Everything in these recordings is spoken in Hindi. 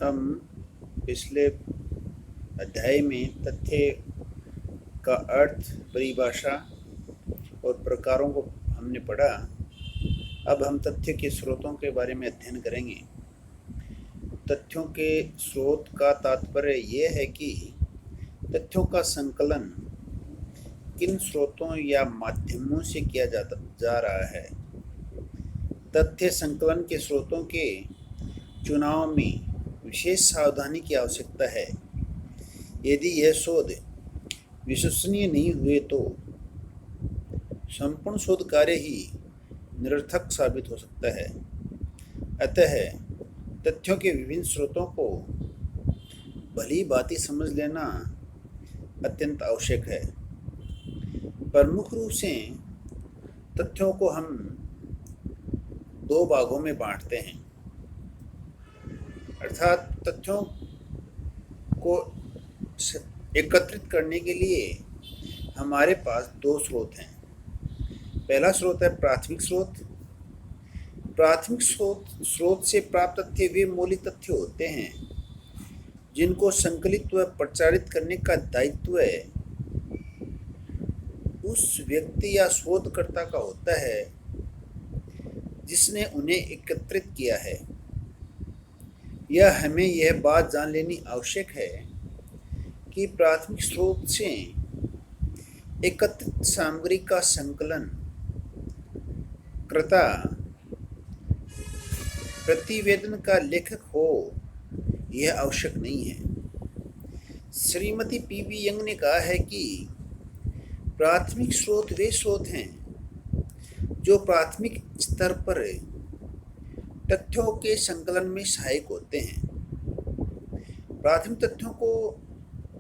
हम पिछले अध्याय में तथ्य का अर्थ, परिभाषा और प्रकारों को हमने पढ़ा। अब हम तथ्य के स्रोतों के बारे में अध्ययन करेंगे। तथ्यों के स्रोत का तात्पर्य यह है कि तथ्यों का संकलन किन स्रोतों या माध्यमों से किया जा रहा है। तथ्य संकलन के स्रोतों के चुनाव में विशेष सावधानी की आवश्यकता है। यदि यह शोध विश्वसनीय नहीं हुए तो संपूर्ण शोध कार्य ही निरर्थक साबित हो सकता है। अतः तथ्यों के विभिन्न स्रोतों को भली भांति समझ लेना अत्यंत आवश्यक है। प्रमुख रूप से तथ्यों को हम दो भागों में बांटते हैं, अर्थात तथ्यों को एकत्रित करने के लिए हमारे पास दो स्रोत हैं। पहला स्रोत है प्राथमिक स्रोत। प्राथमिक स्रोत से प्राप्त तथ्य वे मौलिक तथ्य होते हैं जिनको संकलित व प्रचारित करने का दायित्व उस व्यक्ति या शोधकर्ता का होता है जिसने उन्हें एकत्रित किया है। यह हमें यह बात जान लेनी आवश्यक है कि प्राथमिक स्रोत से एकत्रित सामग्री का संकलन कर्ता प्रतिवेदन का लेखक हो यह आवश्यक नहीं है। श्रीमती पीवी यंग ने कहा है कि प्राथमिक स्रोत वे स्रोत हैं जो प्राथमिक स्तर पर तथ्यों के संकलन में सहायक होते हैं। प्राथमिक तथ्यों को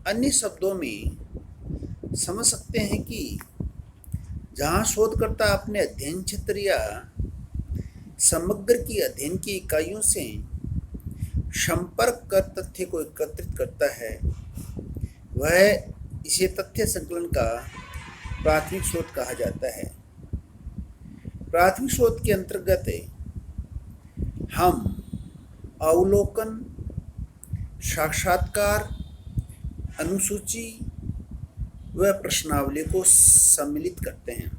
अन्य शब्दों में समझ सकते हैं कि जहाँ शोधकर्ता अपने अध्ययन क्षेत्र या समग्र की अध्ययन की इकाइयों से संपर्क कर तथ्य को एकत्रित करता है, वह इसे तथ्य संकलन का प्राथमिक स्रोत कहा जाता है। प्राथमिक स्रोत के अंतर्गत हम अवलोकन, साक्षात्कार, अनुसूची व प्रश्नावली को सम्मिलित करते हैं।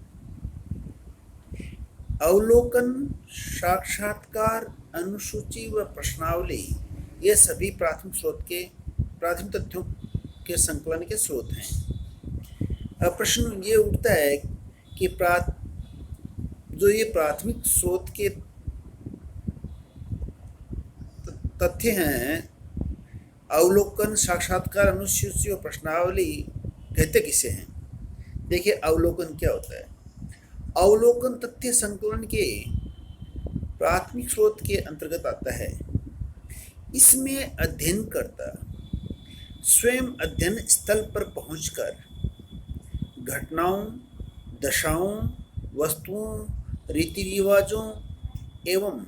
अवलोकन, साक्षात्कार, अनुसूची व प्रश्नावली ये सभी प्राथमिक तथ्यों के संकलन के स्रोत हैं। अब प्रश्न ये उठता है कि जो ये प्राथमिक स्रोत के तथ्य हैं, अवलोकन, साक्षात्कार, अनुसूची और प्रश्नावली, कहते किसे हैं? देखिए, अवलोकन क्या होता है। अवलोकन तथ्य संकलन के प्राथमिक स्रोत के अंतर्गत आता है। इसमें अध्ययनकर्ता स्वयं अध्ययन स्थल पर पहुंचकर घटनाओं, दशाओं, वस्तुओं, रीति रिवाजों एवं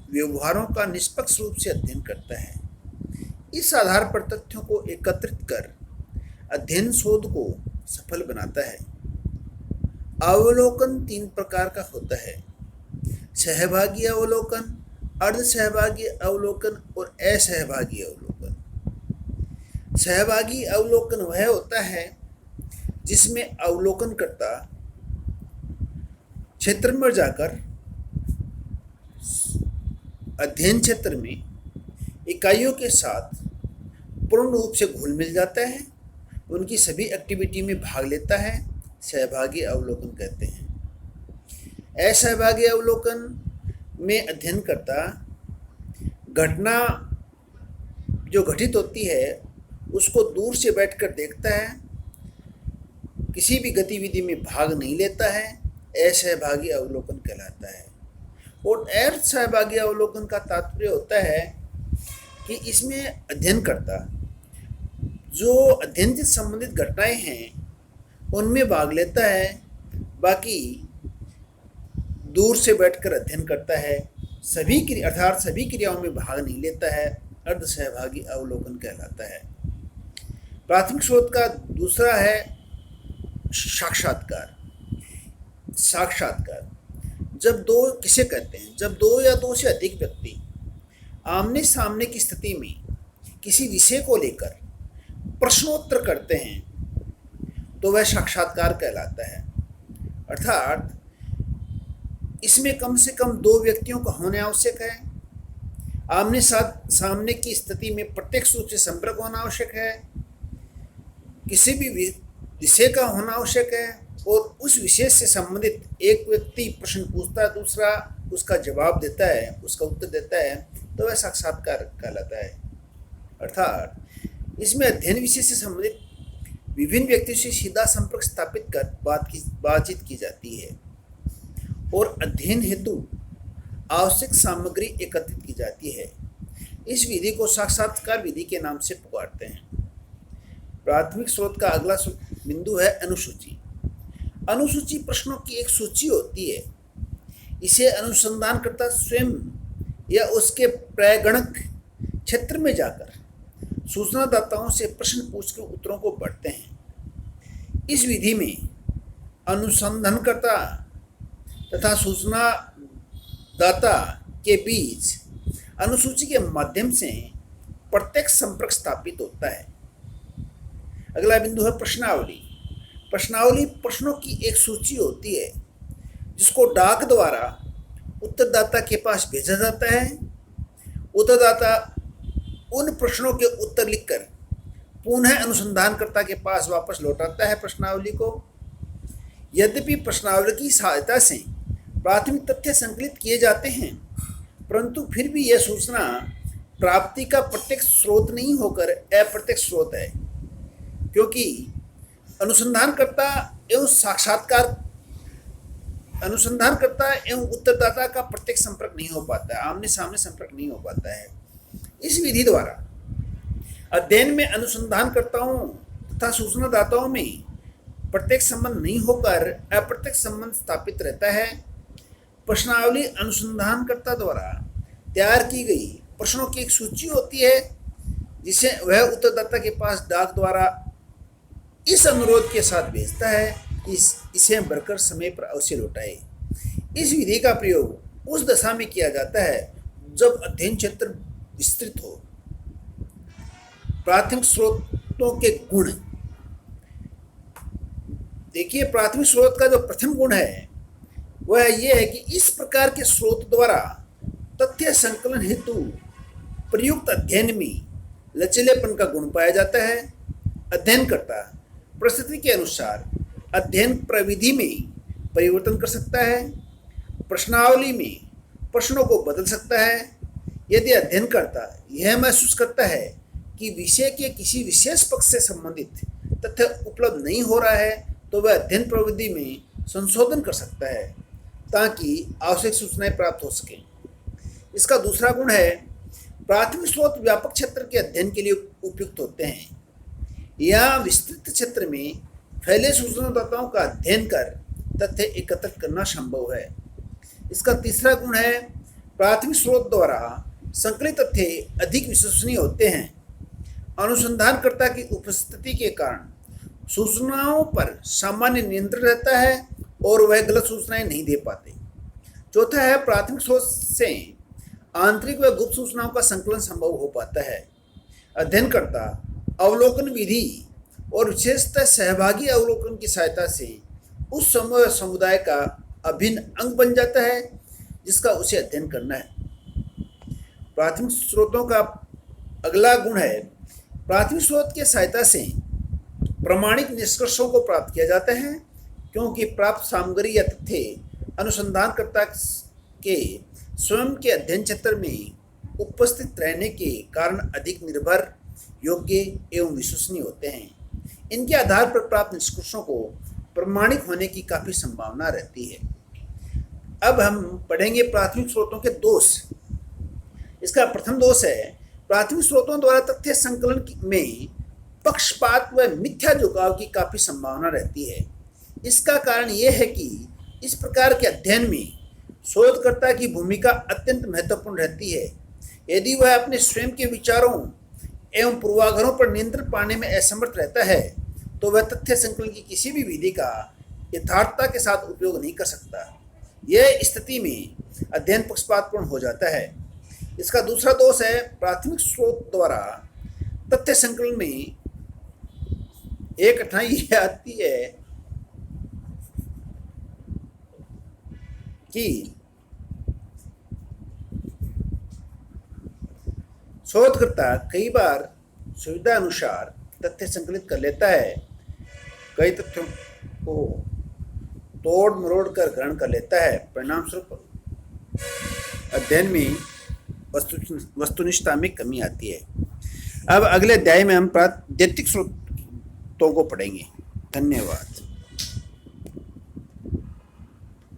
व्यवहारों का निष्पक्ष रूप से अध्ययन करता है। इस आधार पर तथ्यों को एकत्रित कर अध्ययन शोध को सफल बनाता है। अवलोकन तीन प्रकार का होता है: सहभागी अवलोकन, अर्ध सहभागी अवलोकन और असहभागी अवलोकन। सहभागी अवलोकन वह होता है जिसमें अवलोकनकर्ता क्षेत्र में जाकर अध्ययन क्षेत्र में इकाइयों के साथ पूर्ण रूप से घुल मिल जाता है, उनकी सभी एक्टिविटी में भाग लेता है, सहभागी अवलोकन कहते हैं। असहभागी अवलोकन में अध्ययनकर्ता घटना जो घटित होती है उसको दूर से बैठकर देखता है, किसी भी गतिविधि में भाग नहीं लेता है, असहभागी अवलोकन कहलाता है। और अर्ध सहभागी अवलोकन का तात्पर्य होता है कि इसमें अध्ययनकर्ता जो अध्ययन से संबंधित घटनाएं हैं उनमें भाग लेता है, बाकी दूर से बैठकर अध्ययन करता है, सभी क्रियाओं में भाग नहीं लेता है, अर्ध सहभागी अवलोकन कहलाता है। प्राथमिक स्रोत का दूसरा है साक्षात्कार। जब दो या दो से अधिक व्यक्ति आमने सामने की स्थिति में किसी विषय को लेकर प्रश्नोत्तर करते हैं तो वह साक्षात्कार कहलाता है। अर्थात इसमें कम से कम दो व्यक्तियों का होना आवश्यक है। आमने सामने की स्थिति में प्रत्यक्ष रूप से संपर्क होना आवश्यक है। किसी भी विषय का होना आवश्यक है और उस विषय से संबंधित एक व्यक्ति प्रश्न पूछता है, दूसरा उसका जवाब देता है, उसका उत्तर देता है, तो वह साक्षात्कार कहलाता है। अर्थात इसमें अध्ययन विषय से संबंधित विभिन्न व्यक्तियों से सीधा संपर्क स्थापित कर बातचीत की जाती है और अध्ययन हेतु आवश्यक सामग्री एकत्रित की जाती है। इस विधि को साक्षात्कार विधि के नाम से पुकारते हैं। प्राथमिक स्रोत का अगला बिंदु है अनुसूची। अनुसूची प्रश्नों की एक सूची होती है। इसे अनुसंधानकर्ता स्वयं या उसके प्रायगणक क्षेत्र में जाकर सूचनादाताओं से प्रश्न पूछकर उत्तरों को पढ़ते हैं। इस विधि में अनुसंधानकर्ता तथा सूचनादाता के बीच अनुसूची के माध्यम से प्रत्यक्ष संपर्क स्थापित होता है। अगला बिंदु है प्रश्नावली। प्रश्नावली प्रश्नों की एक सूची होती है जिसको डाक द्वारा उत्तरदाता के पास भेजा जाता है। उत्तरदाता उन प्रश्नों के उत्तर लिखकर पुनः अनुसंधानकर्ता के पास वापस लौटाता है प्रश्नावली को। यद्यपि प्रश्नावली की सहायता से प्राथमिक तथ्य संकलित किए जाते हैं, परंतु फिर भी यह सूचना प्राप्ति का प्रत्यक्ष स्रोत नहीं होकर अप्रत्यक्ष स्रोत है, क्योंकि अनुसंधानकर्ता एवं उत्तरदाता का प्रत्यक्ष संपर्क नहीं हो पाता है, आमने सामने संपर्क नहीं हो पाता है। इस विधि द्वारा अध्ययन में अनुसंधानकर्ताओं तथा सूचनादाताओं में प्रत्यक्ष संबंध नहीं होकर अप्रत्यक्ष संबंध स्थापित रहता है। प्रश्नावली अनुसंधानकर्ता द्वारा तैयार की गई प्रश्नों की एक सूची होती है जिसे वह उत्तरदाता के पास डाक द्वारा इस अनुरोध के साथ भेजता है कि इसे भरकर समय पर अवश्य लौटाए। इस विधि का प्रयोग उस दशा में किया जाता है जब अध्ययन क्षेत्र विस्तृत हो। प्राथमिक स्रोतों के गुण। देखिए, प्राथमिक स्रोत का जो प्रथम गुण है वह यह है कि इस प्रकार के स्रोत द्वारा तथ्य संकलन हेतु प्रयुक्त अध्ययन में लचीलेपन का गुण पाया जाता है। अध्ययनकर्ता परिस्थिति के अनुसार अध्ययन प्रविधि में परिवर्तन कर सकता है। प्रश्नावली में प्रश्नों को बदल सकता है। यदि अध्ययनकर्ता यह महसूस करता है कि विषय के किसी विशेष पक्ष से संबंधित तथ्य उपलब्ध नहीं हो रहा है, तो वह अध्ययन प्रविधि में संशोधन कर सकता है ताकि आवश्यक सूचनाएं प्राप्त हो सकें। इसका दूसरा गुण है प्राथमिक स्रोत व्यापक क्षेत्र के अध्ययन के लिए उपयुक्त होते हैं। यह विस्तृत क्षेत्र में फैले सूचनादाताओं का अध्ययन कर तथ्य एकत्रित करना संभव है। इसका तीसरा गुण है प्राथमिक स्रोत द्वारा संकलित तथ्य अधिक विश्वसनीय होते हैं। अनुसंधानकर्ता की उपस्थिति के कारण सूचनाओं पर सामान्य नियंत्रण रहता है और वह गलत सूचनाएं नहीं दे पाते। चौथा है प्राथमिक स्रोत से आंतरिक व गुप्त सूचनाओं का संकलन संभव हो पाता है। अध्ययनकर्ता अवलोकन विधि और विशेषतः सहभागी अवलोकन की सहायता से उस समूह समुदाय का अभिन्न अंग बन जाता है जिसका उसे अध्ययन करना है। प्राथमिक स्रोतों का अगला गुण है प्राथमिक स्रोत की सहायता से प्रमाणिक निष्कर्षों को प्राप्त किया जाता है, क्योंकि प्राप्त सामग्री या तथ्य अनुसंधानकर्ता के स्वयं के अध्ययन क्षेत्र में उपस्थित रहने के कारण अधिक निर्भर, योग्य एवं विश्वसनीय होते हैं। इनके आधार पर प्राप्त निष्कर्षों को प्रमाणिक होने की काफ़ी संभावना रहती है। अब हम पढ़ेंगे प्राथमिक स्रोतों के दोष। इसका प्रथम दोष है प्राथमिक स्रोतों द्वारा तथ्य संकलन में पक्षपात व मिथ्या झुकाव की काफ़ी संभावना रहती है। इसका कारण यह है कि इस प्रकार के अध्ययन में शोधकर्ता की भूमिका अत्यंत महत्वपूर्ण रहती है। यदि वह अपने स्वयं के विचारों एवं पूर्वाग्रहों पर नियंत्रण पाने में असमर्थ रहता है, तो वह तथ्य संकलन की किसी भी विधि का यथार्थता के साथ उपयोग नहीं कर सकता। यह स्थिति में अध्ययन पक्षपातपूर्ण हो जाता है। इसका दूसरा दोष है प्राथमिक स्रोत द्वारा तथ्य संकलन में एक कठिनाई ये आती है कि शोधकर्ता कई बार सुविधा अनुसार तथ्य संकलित कर लेता है, कई तथ्यों को तोड़ मरोड़ कर ग्रहण कर लेता है। परिणाम स्वरूप अध्ययन में वस्तुनिष्ठता में कमी आती है। अब अगले अध्याय में हम प्रात्यक्षिक स्रोतों को पढ़ेंगे। धन्यवाद।